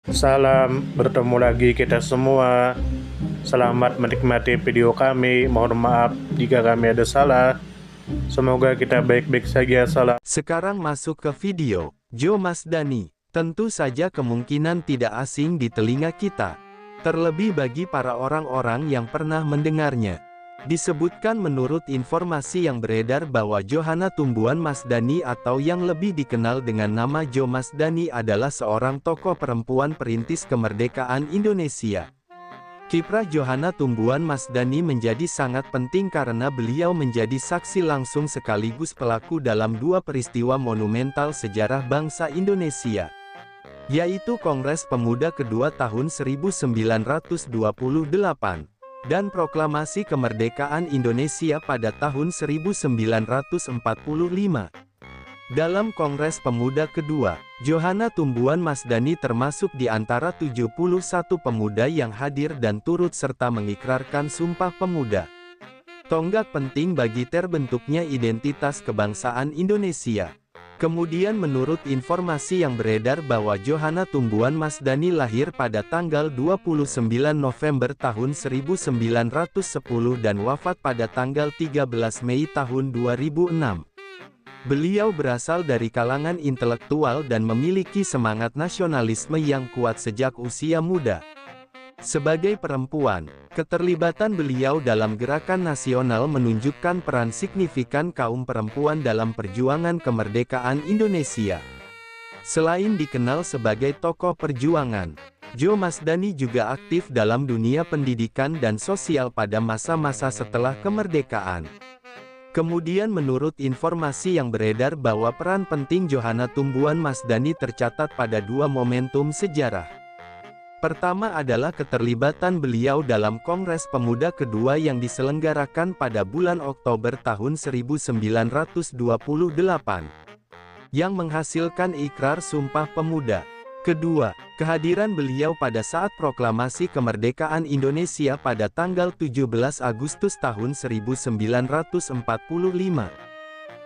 Salam, bertemu lagi kita semua. Selamat menikmati video kami. Mohon maaf jika kami ada salah. Semoga kita baik-baik saja. Salam. Sekarang masuk ke video. Joe Masdani, tentu saja kemungkinan tidak asing di telinga kita. Terlebih bagi para orang-orang yang pernah mendengarnya. Disebutkan menurut informasi yang beredar bahwa Johanna Tumbuhan Masdani atau yang lebih dikenal dengan nama Joe Masdani adalah seorang tokoh perempuan perintis kemerdekaan Indonesia. Kiprah Johanna Tumbuhan Masdani menjadi sangat penting karena beliau menjadi saksi langsung sekaligus pelaku dalam dua peristiwa monumental sejarah bangsa Indonesia, yaitu Kongres Pemuda Kedua tahun 1928, dan Proklamasi Kemerdekaan Indonesia pada tahun 1945. Dalam Kongres Pemuda Kedua, Johanna Tumbuhan Masdani termasuk di antara 71 pemuda yang hadir dan turut serta mengikrarkan Sumpah Pemuda. Tonggak penting bagi terbentuknya identitas kebangsaan Indonesia. Kemudian menurut informasi yang beredar bahwa Johanna Tumbuhan Masdani lahir pada tanggal 29 November tahun 1910 dan wafat pada tanggal 13 Mei tahun 2006. Beliau berasal dari kalangan intelektual dan memiliki semangat nasionalisme yang kuat sejak usia muda. Sebagai perempuan, keterlibatan beliau dalam gerakan nasional menunjukkan peran signifikan kaum perempuan dalam perjuangan kemerdekaan Indonesia. Selain dikenal sebagai tokoh perjuangan, Joe Masdani juga aktif dalam dunia pendidikan dan sosial pada masa-masa setelah kemerdekaan. Kemudian menurut informasi yang beredar bahwa peran penting Johanna Tumbuhan Masdani tercatat pada dua momentum sejarah. Pertama adalah keterlibatan beliau dalam Kongres Pemuda Kedua yang diselenggarakan pada bulan Oktober tahun 1928, yang menghasilkan Ikrar Sumpah Pemuda. Kedua, kehadiran beliau pada saat Proklamasi Kemerdekaan Indonesia pada tanggal 17 Agustus tahun 1945,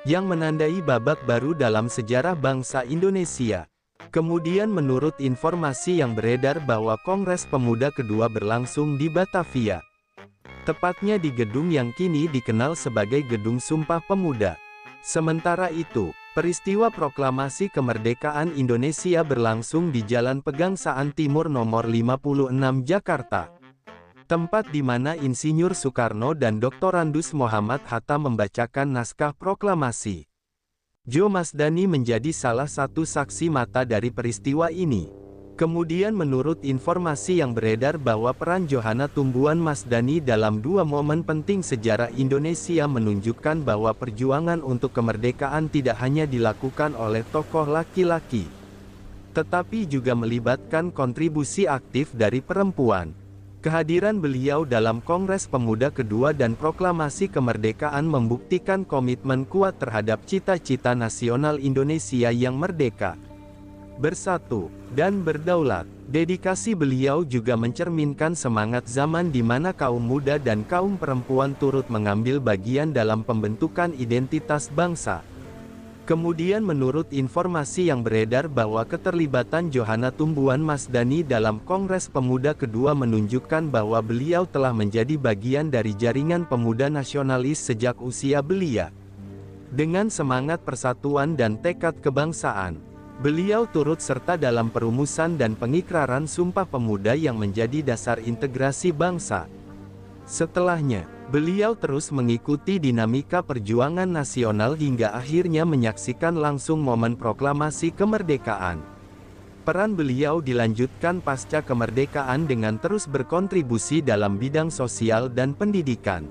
yang menandai babak baru dalam sejarah bangsa Indonesia. Kemudian menurut informasi yang beredar bahwa Kongres Pemuda Kedua berlangsung di Batavia, tepatnya di gedung yang kini dikenal sebagai Gedung Sumpah Pemuda. Sementara itu, peristiwa Proklamasi Kemerdekaan Indonesia berlangsung di Jalan Pegangsaan Timur nomor 56 Jakarta, tempat di mana Insinyur Soekarno dan Dr. Andes Muhammad Hatta membacakan naskah proklamasi. Joe Masdani menjadi salah satu saksi mata dari peristiwa ini. Kemudian menurut informasi yang beredar bahwa peran Johanna Tumbuhan Masdani dalam dua momen penting sejarah Indonesia menunjukkan bahwa perjuangan untuk kemerdekaan tidak hanya dilakukan oleh tokoh laki-laki, tetapi juga melibatkan kontribusi aktif dari perempuan. Kehadiran beliau dalam Kongres Pemuda Kedua dan Proklamasi Kemerdekaan membuktikan komitmen kuat terhadap cita-cita nasional Indonesia yang merdeka, bersatu, dan berdaulat. Dedikasi beliau juga mencerminkan semangat zaman di mana kaum muda dan kaum perempuan turut mengambil bagian dalam pembentukan identitas bangsa. Kemudian menurut informasi yang beredar bahwa keterlibatan Johanna Tumbuhan Masdani dalam Kongres Pemuda Kedua menunjukkan bahwa beliau telah menjadi bagian dari jaringan pemuda nasionalis sejak usia belia. Dengan semangat persatuan dan tekad kebangsaan, beliau turut serta dalam perumusan dan pengikraran Sumpah Pemuda yang menjadi dasar integrasi bangsa. Setelahnya, beliau terus mengikuti dinamika perjuangan nasional hingga akhirnya menyaksikan langsung momen proklamasi kemerdekaan. Peran beliau dilanjutkan pasca kemerdekaan dengan terus berkontribusi dalam bidang sosial dan pendidikan,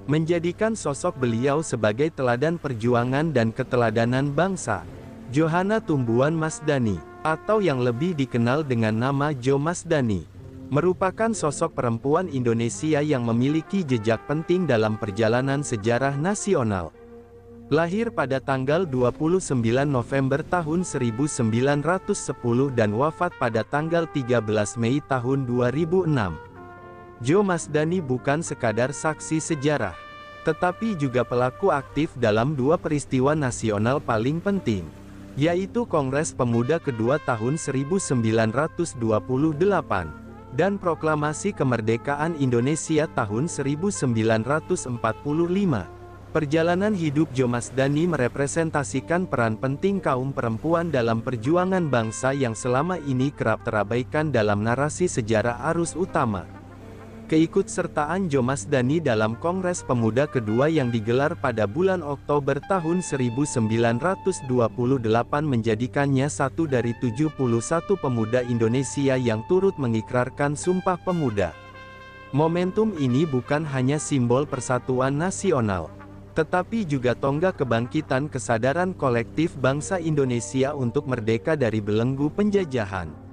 menjadikan sosok beliau sebagai teladan perjuangan dan keteladanan bangsa. Johanna Tumbuhan Masdani, atau yang lebih dikenal dengan nama Joe Masdani, merupakan sosok perempuan Indonesia yang memiliki jejak penting dalam perjalanan sejarah nasional. Lahir pada tanggal 29 November tahun 1910 dan wafat pada tanggal 13 Mei tahun 2006. Joe Masdani bukan sekadar saksi sejarah, tetapi juga pelaku aktif dalam dua peristiwa nasional paling penting, yaitu Kongres Pemuda kedua tahun 1928, dan Proklamasi Kemerdekaan Indonesia tahun 1945. Perjalanan hidup Jo Masdani merepresentasikan peran penting kaum perempuan dalam perjuangan bangsa yang selama ini kerap terabaikan dalam narasi sejarah arus utama. Keikutsertaan Jo Masdani dalam Kongres Pemuda kedua yang digelar pada bulan Oktober tahun 1928 menjadikannya satu dari 71 pemuda Indonesia yang turut mengikrarkan Sumpah Pemuda. Momentum ini bukan hanya simbol persatuan nasional, tetapi juga tonggak kebangkitan kesadaran kolektif bangsa Indonesia untuk merdeka dari belenggu penjajahan.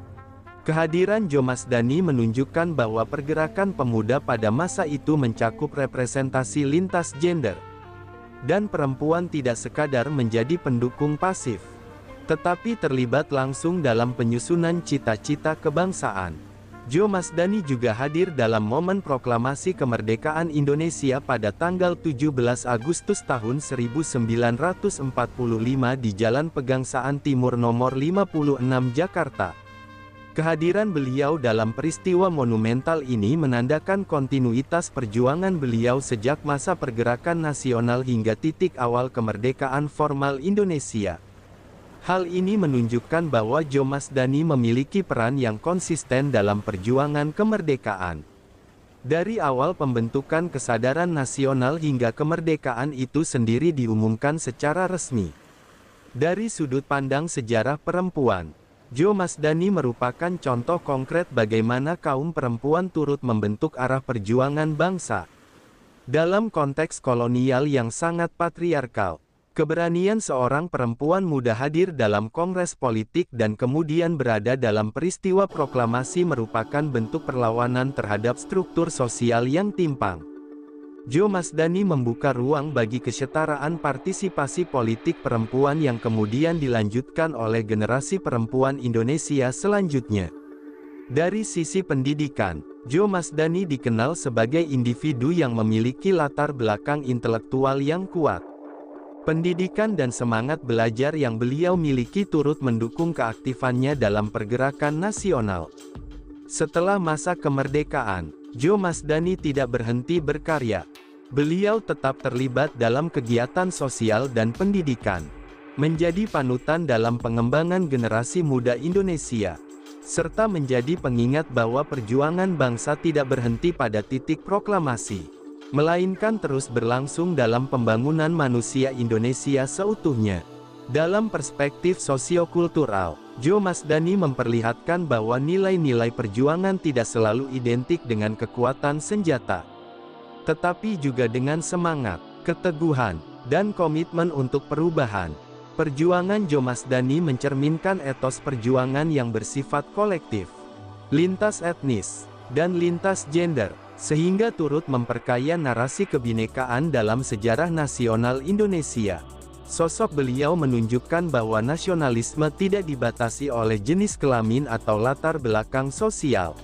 Kehadiran Jo Masdani menunjukkan bahwa pergerakan pemuda pada masa itu mencakup representasi lintas gender, dan perempuan tidak sekadar menjadi pendukung pasif, tetapi terlibat langsung dalam penyusunan cita-cita kebangsaan. Jo Masdani juga hadir dalam momen proklamasi kemerdekaan Indonesia pada tanggal 17 Agustus tahun 1945 di Jalan Pegangsaan Timur nomor 56 Jakarta. Kehadiran beliau dalam peristiwa monumental ini menandakan kontinuitas perjuangan beliau sejak masa pergerakan nasional hingga titik awal kemerdekaan formal Indonesia. Hal ini menunjukkan bahwa Jo Masdani memiliki peran yang konsisten dalam perjuangan kemerdekaan. Dari awal pembentukan kesadaran nasional hingga kemerdekaan itu sendiri diumumkan secara resmi. Dari sudut pandang sejarah perempuan, Jo Masdani merupakan contoh konkret bagaimana kaum perempuan turut membentuk arah perjuangan bangsa. Dalam konteks kolonial yang sangat patriarkal, keberanian seorang perempuan muda hadir dalam kongres politik dan kemudian berada dalam peristiwa proklamasi merupakan bentuk perlawanan terhadap struktur sosial yang timpang. Jo Masdani membuka ruang bagi kesetaraan partisipasi politik perempuan yang kemudian dilanjutkan oleh generasi perempuan Indonesia selanjutnya. Dari sisi pendidikan, Jo Masdani dikenal sebagai individu yang memiliki latar belakang intelektual yang kuat. Pendidikan dan semangat belajar yang beliau miliki turut mendukung keaktifannya dalam pergerakan nasional. Setelah masa kemerdekaan, Jo Masdani tidak berhenti berkarya. Beliau tetap terlibat dalam kegiatan sosial dan pendidikan, menjadi panutan dalam pengembangan generasi muda Indonesia, serta menjadi pengingat bahwa perjuangan bangsa tidak berhenti pada titik proklamasi, melainkan terus berlangsung dalam pembangunan manusia Indonesia seutuhnya. Dalam perspektif sosiokultural, Jo Masdani memperlihatkan bahwa nilai-nilai perjuangan tidak selalu identik dengan kekuatan senjata, tetapi juga dengan semangat, keteguhan, dan komitmen untuk perubahan. Perjuangan Jo Masdani mencerminkan etos perjuangan yang bersifat kolektif, lintas etnis, dan lintas gender, sehingga turut memperkaya narasi kebinekaan dalam sejarah nasional Indonesia. Sosok beliau menunjukkan bahwa nasionalisme tidak dibatasi oleh jenis kelamin atau latar belakang sosial,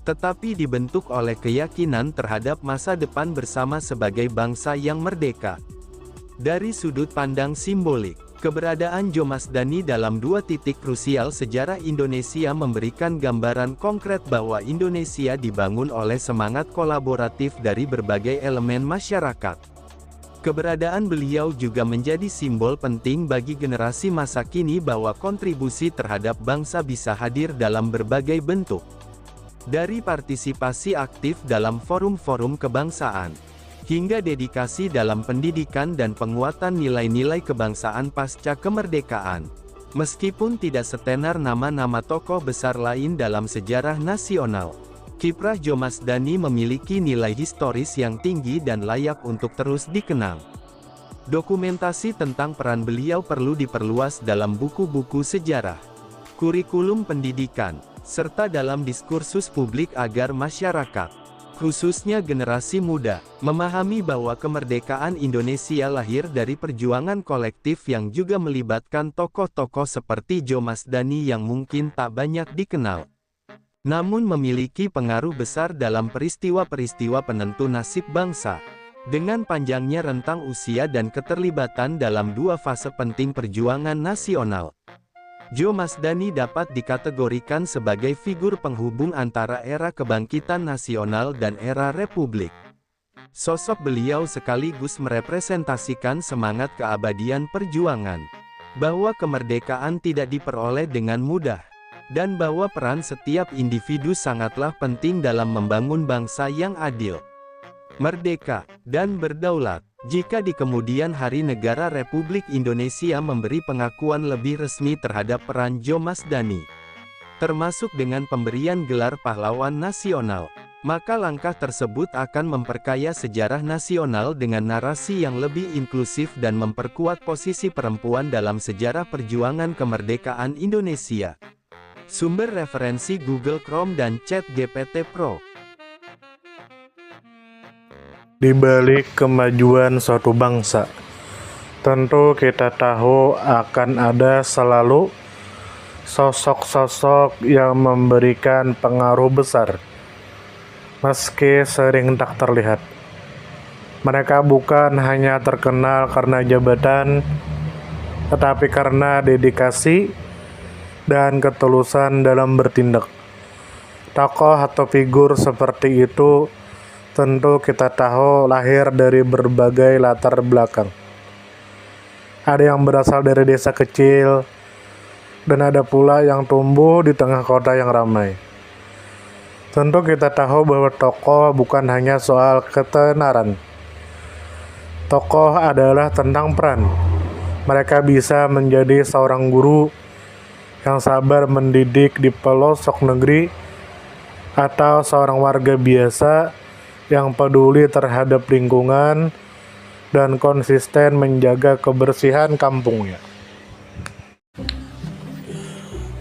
tetapi dibentuk oleh keyakinan terhadap masa depan bersama sebagai bangsa yang merdeka. Dari sudut pandang simbolik, keberadaan Jo Masdani dalam dua titik krusial sejarah Indonesia memberikan gambaran konkret bahwa Indonesia dibangun oleh semangat kolaboratif dari berbagai elemen masyarakat. Keberadaan beliau juga menjadi simbol penting bagi generasi masa kini bahwa kontribusi terhadap bangsa bisa hadir dalam berbagai bentuk. Dari partisipasi aktif dalam forum-forum kebangsaan, hingga dedikasi dalam pendidikan dan penguatan nilai-nilai kebangsaan pasca kemerdekaan. Meskipun tidak setenar nama-nama tokoh besar lain dalam sejarah nasional, kiprah Jo Masdani memiliki nilai historis yang tinggi dan layak untuk terus dikenang. Dokumentasi tentang peran beliau perlu diperluas dalam buku-buku sejarah, kurikulum pendidikan, serta dalam diskursus publik agar masyarakat, khususnya generasi muda, memahami bahwa kemerdekaan Indonesia lahir dari perjuangan kolektif yang juga melibatkan tokoh-tokoh seperti Jo Masdani yang mungkin tak banyak dikenal, namun memiliki pengaruh besar dalam peristiwa-peristiwa penentu nasib bangsa. Dengan panjangnya rentang usia dan keterlibatan dalam dua fase penting perjuangan nasional, Jo Masdani dapat dikategorikan sebagai figur penghubung antara era kebangkitan nasional dan era republik. Sosok beliau sekaligus merepresentasikan semangat keabadian perjuangan, bahwa kemerdekaan tidak diperoleh dengan mudah, dan bahwa peran setiap individu sangatlah penting dalam membangun bangsa yang adil, merdeka, dan berdaulat. Jika di kemudian hari negara Republik Indonesia memberi pengakuan lebih resmi terhadap peran Jo Masdani, termasuk dengan pemberian gelar pahlawan nasional, maka langkah tersebut akan memperkaya sejarah nasional dengan narasi yang lebih inklusif dan memperkuat posisi perempuan dalam sejarah perjuangan kemerdekaan Indonesia. Sumber referensi Google Chrome dan ChatGPT Pro. Di balik kemajuan suatu bangsa, tentu kita tahu akan ada selalu sosok-sosok yang memberikan pengaruh besar, meski sering tak terlihat. Mereka bukan hanya terkenal karena jabatan, tetapi karena dedikasi dan ketulusan dalam bertindak. Tokoh atau figur seperti itu tentu kita tahu lahir dari berbagai latar belakang. Ada yang berasal dari desa kecil, dan ada pula yang tumbuh di tengah kota yang ramai. Tentu kita tahu bahwa tokoh bukan hanya soal ketenaran. Tokoh adalah tentang peran. Mereka bisa menjadi seorang guru yang sabar mendidik di pelosok negeri, atau seorang warga biasa yang peduli terhadap lingkungan dan konsisten menjaga kebersihan kampungnya.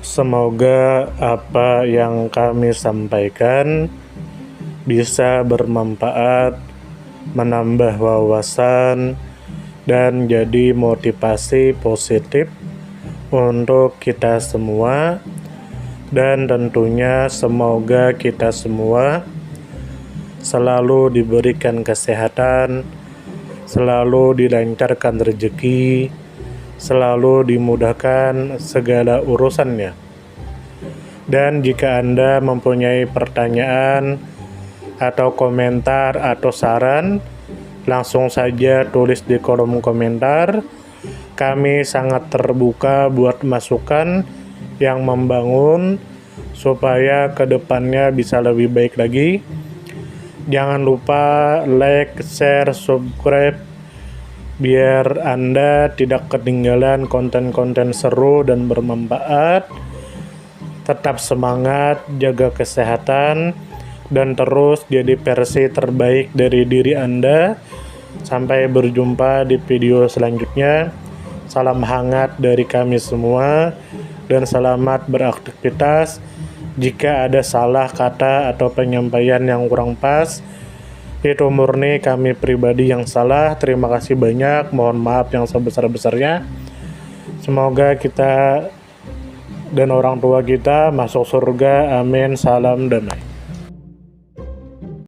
Semoga apa yang kami sampaikan bisa bermanfaat, menambah wawasan, dan jadi motivasi positif untuk kita semua, dan tentunya semoga kita semua selalu diberikan kesehatan, selalu dilancarkan rezeki, selalu dimudahkan segala urusannya. Dan jika Anda mempunyai pertanyaan atau komentar atau saran, langsung saja tulis di kolom komentar. Kami sangat terbuka buat masukan yang membangun supaya kedepannya bisa lebih baik lagi. Jangan lupa like, share, subscribe biar Anda tidak ketinggalan konten-konten seru dan bermanfaat. Tetap semangat, jaga kesehatan, dan terus jadi versi terbaik dari diri Anda. Sampai berjumpa di video selanjutnya. Salam hangat dari kami semua, dan selamat beraktivitas. Jika ada salah kata atau penyampaian yang kurang pas, itu murni kami pribadi yang salah. Terima kasih banyak, mohon maaf yang sebesar-besarnya. Semoga kita dan orang tua kita masuk surga, amin, salam damai.